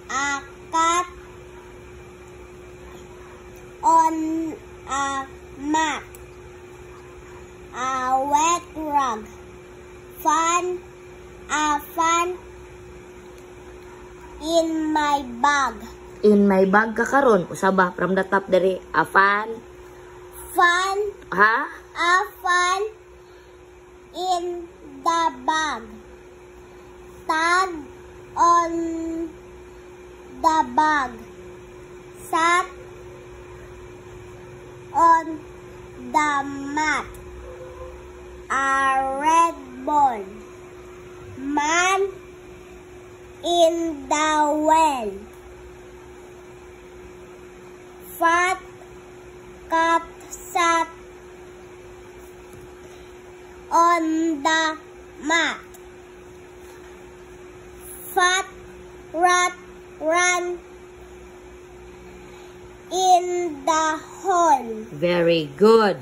a cat on a mat. A wet rug. Fun in my bag. In my bag ka karon. Usaba from the top dere. A fan. Fun. Ha? A fun in the bag. Tag on the bag. Sat on the mat. A red ball. Man in the well. Fat cat sat on the mat. Fat rat ran in the hole. Very good.